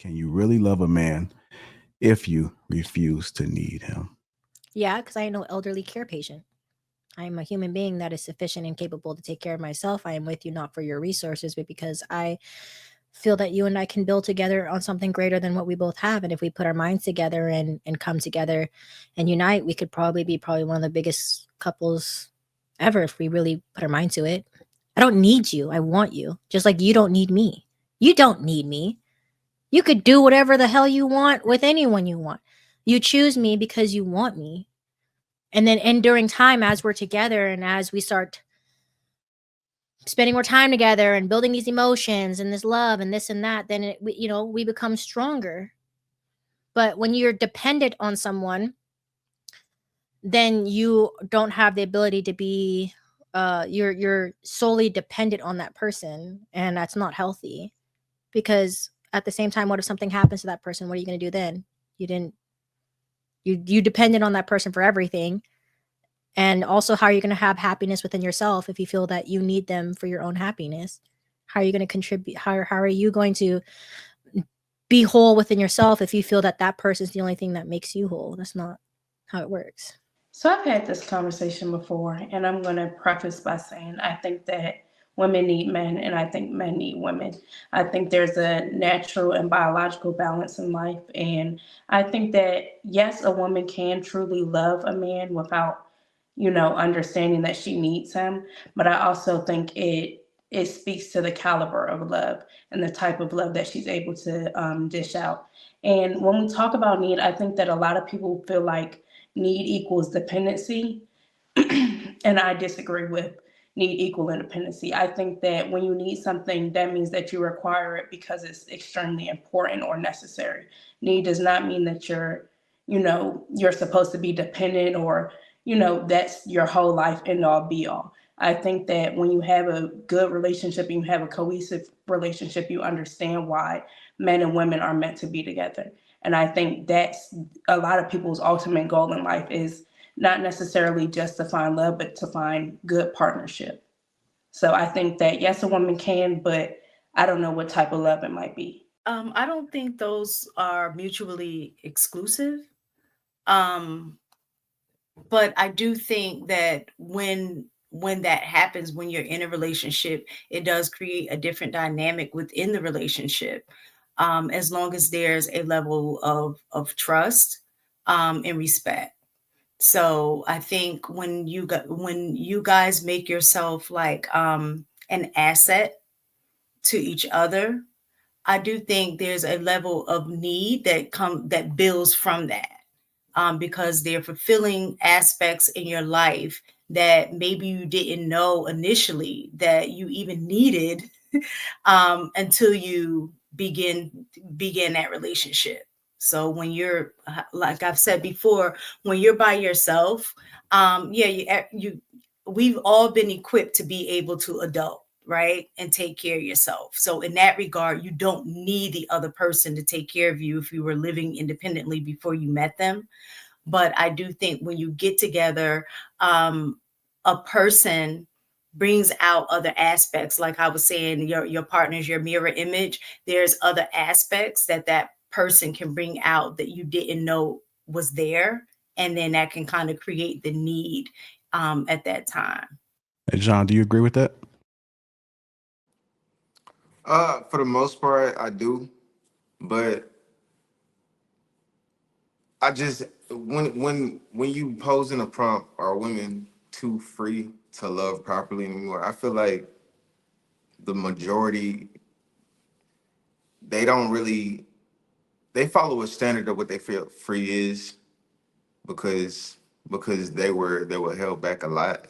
Can you really love a man if you refuse to need him? Yeah, because I am no elderly care patient. I am a human being that is sufficient and capable to take care of myself. I am with you not for your resources, but because I feel that you and I can build together on something greater than what we both have. And if we put our minds together and come together and unite, we could probably be probably one of the biggest couples ever if we really put our mind to it. I don't need you. I want you. Just like you don't need me. You don't need me. You could do whatever the hell you want with anyone you want. You choose me because you want me. And then, and during time, as we're together and as we start spending more time together and building these emotions and this love and this and that, then we become stronger. But when you're dependent on someone, then you don't have the ability to be you're solely dependent on that person, and that's not healthy. Because at the same time, what if something happens to that person? What are you going to do then? You didn't you depended on that person for everything. And also, how are you going to have happiness within yourself if you feel that you need them for your own happiness? How are you going to contribute? How are you going to be whole within yourself if you feel that that person is the only thing that makes you whole? That's not how it works. So I've had this conversation before, and I'm going to preface by saying I think that women need men, and I think men need women. I think there's a natural and biological balance in life, and I think that yes, a woman can truly love a man without, understanding that she needs him. But I also think it speaks to the caliber of love and the type of love that she's able to dish out. And when we talk about need, I think that a lot of people feel like need equals dependency, and I disagree with need equal independency. I think that when you need something, that means that you require it because it's extremely important or necessary. Need does not mean that you're supposed to be dependent, or that's your whole life end all be all. I think that when you have a good relationship and you have a cohesive relationship, you understand why men and women are meant to be together. And I think that's a lot of people's ultimate goal in life, is not necessarily just to find love, but to find good partnership. So I think that yes, a woman can, but I don't know what type of love it might be. I don't think those are mutually exclusive. Um, but I do think that when that happens, when you're in a relationship, it does create a different dynamic within the relationship. As long as there's a level of trust and respect. So I think when you guys make yourself like an asset to each other, I do think there's a level of need that builds from that, because they're fulfilling aspects in your life that maybe you didn't know initially that you even needed, until you begin that relationship. So when you're, like I've said before, when you're by yourself, yeah, we've all been equipped to be able to adult, right, and take care of yourself. So in that regard, you don't need the other person to take care of you if you were living independently before you met them. But I do think when you get together, a person brings out other aspects. Like I was saying, your partner's your mirror image. There's other aspects that person can bring out that you didn't know was there, and then that can kind of create the need at that time. Hey, John, do you agree with that? For the most part, I do, but I just when you posing a prompt, are women too free to love properly anymore? I feel like the majority, they don't really, they follow a standard of what they feel free is, because they were held back a lot.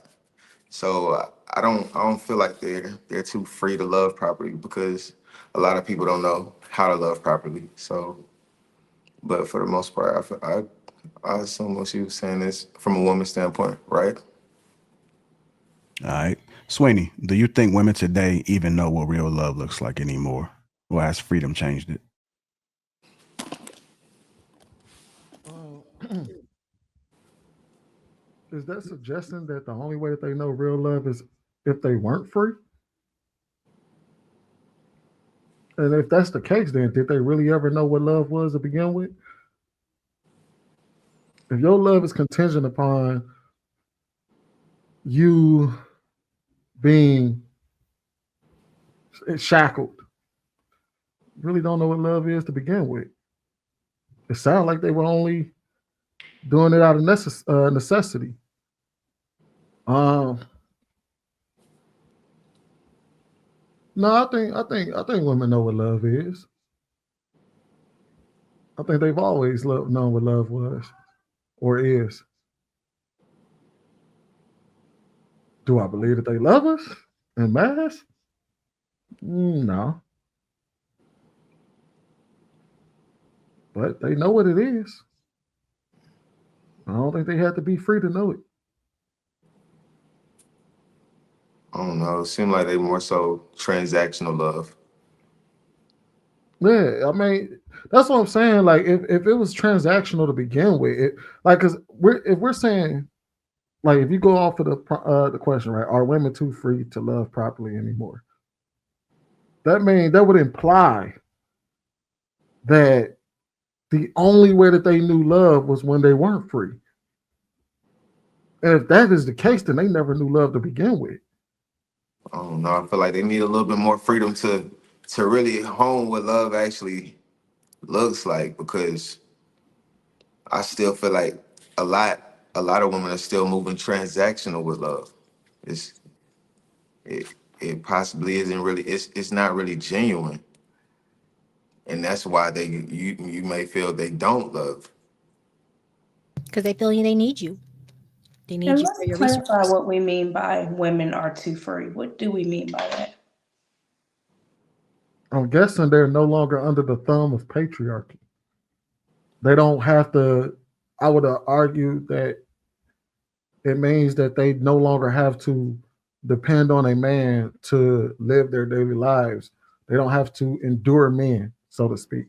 So I don't feel like they're too free to love properly, because a lot of people don't know how to love properly. So, but for the most part, I assume what she was saying is from a woman's standpoint, right? All right. Sweeney, do you think women today even know what real love looks like anymore? Or has freedom changed it? Uh, is that suggesting that the only way that they know real love is if they weren't free? And if that's the case, then did they really ever know what love was to begin with? If your love is contingent upon you being shackled, you really don't know what love is to begin with. It sounds like they were only doing it out of necessity. Um, no, I think women know what love is. I think they've always known what love was or is. Do I believe that they love us en masse? No, but they know what it is. I don't think they have to be free to know it. I don't know. It seemed like they more so transactional love. Yeah, I mean, that's what I'm saying. Like, if it was transactional to begin with, because if we're saying, like, if you go off of the question, right, are women too free to love properly anymore? That would imply that the only way that they knew love was when they weren't free. And if that is the case, then they never knew love to begin with. I don't know. I feel like they need a little bit more freedom to really hone what love actually looks like, because I still feel like a lot of women are still moving transactional with love. It's it possibly isn't really, it's not really genuine. And that's why you may feel they don't love. Because they feel they need you. They need And you for let's your clarify resources. what we mean by women are too free. What do we mean by that? I'm guessing they're no longer under the thumb of patriarchy. They don't have to. I would argue that it means that they no longer have to depend on a man to live their daily lives. They don't have to endure men, so to speak.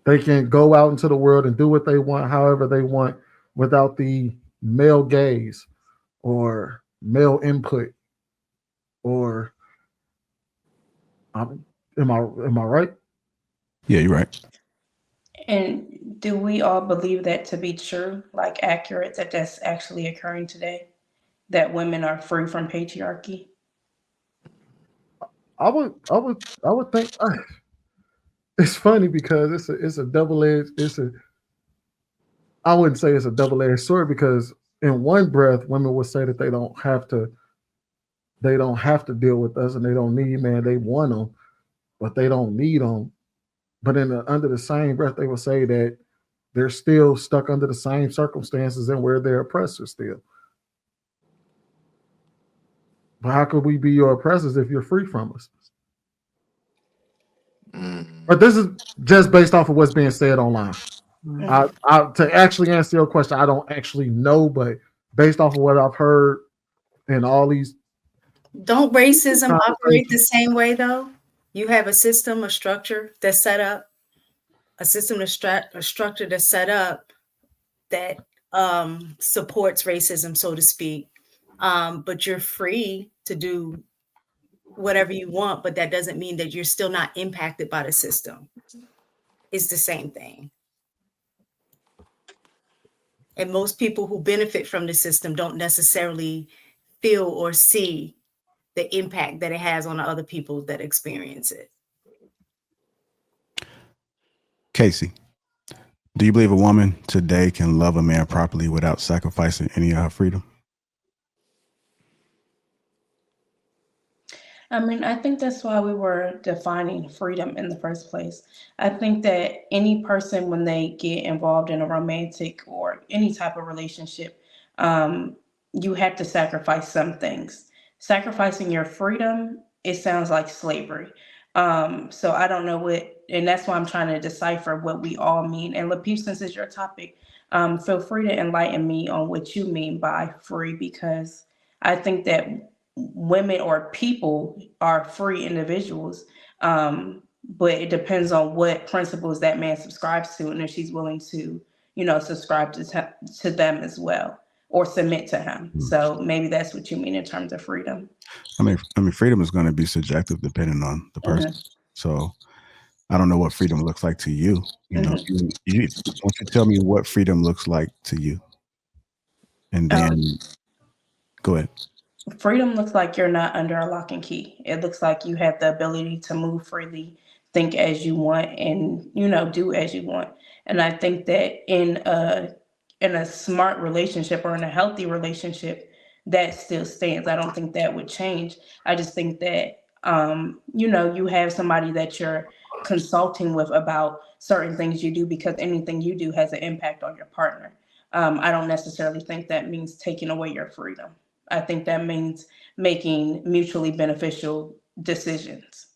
They can go out into the world and do what they want, however they want, without the male gaze or male input. Or am I right? Yeah, you're right. And do we all believe that to be true, like accurate, that that's actually occurring today? That women are free from patriarchy? I would think it's funny because it's a double edged. I wouldn't say it's a double edged sword, because in one breath, women would say that they don't have to deal with us and they don't need man. They want them, but they don't need them. But under the same breath, they will say that they're still stuck under the same circumstances and where they're oppressors still. But how could we be your oppressors if you're free from us? But this is just based off of what's being said online. To actually answer your question, I don't actually know, but based off of what I've heard in all these Don't racism operate the conversations, same way though? You have a system, a structure that's set up, a system, a structure that's set up that supports racism, so to speak. But you're free to do whatever you want, but that doesn't mean that you're still not impacted by the system. It's the same thing. And most people who benefit from the system don't necessarily feel or see the impact that it has on the other people that experience it. Casey, do you believe a woman today can love a man properly without sacrificing any of her freedom? I mean, I think that's why we were defining freedom in the first place. I think that any person, when they get involved in a romantic or any type of relationship, you have to sacrifice some things. Sacrificing your freedom, it sounds like slavery. So I don't know what, and that's why I'm trying to decipher what we all mean. And Lapeef, since it's your topic, feel free to enlighten me on what you mean by free, because I think that women or people are free individuals, but it depends on what principles that man subscribes to and if she's willing to, subscribe to them as well. or submit to him. So maybe that's what you mean in terms of freedom. I mean, freedom is going to be subjective depending on the person. So I don't know what freedom looks like to you. You know, you won't you tell me what freedom looks like to you, and then go ahead. Freedom looks like you're not under a lock and key. It looks like you have the ability to move freely, think as you want, and do as you want. And I think that in a smart relationship or in a healthy relationship, that still stands. I don't think that would change. I just think that you have somebody that you're consulting with about certain things you do, because anything you do has an impact on your partner. I don't necessarily think that means taking away your freedom. I think that means making mutually beneficial decisions.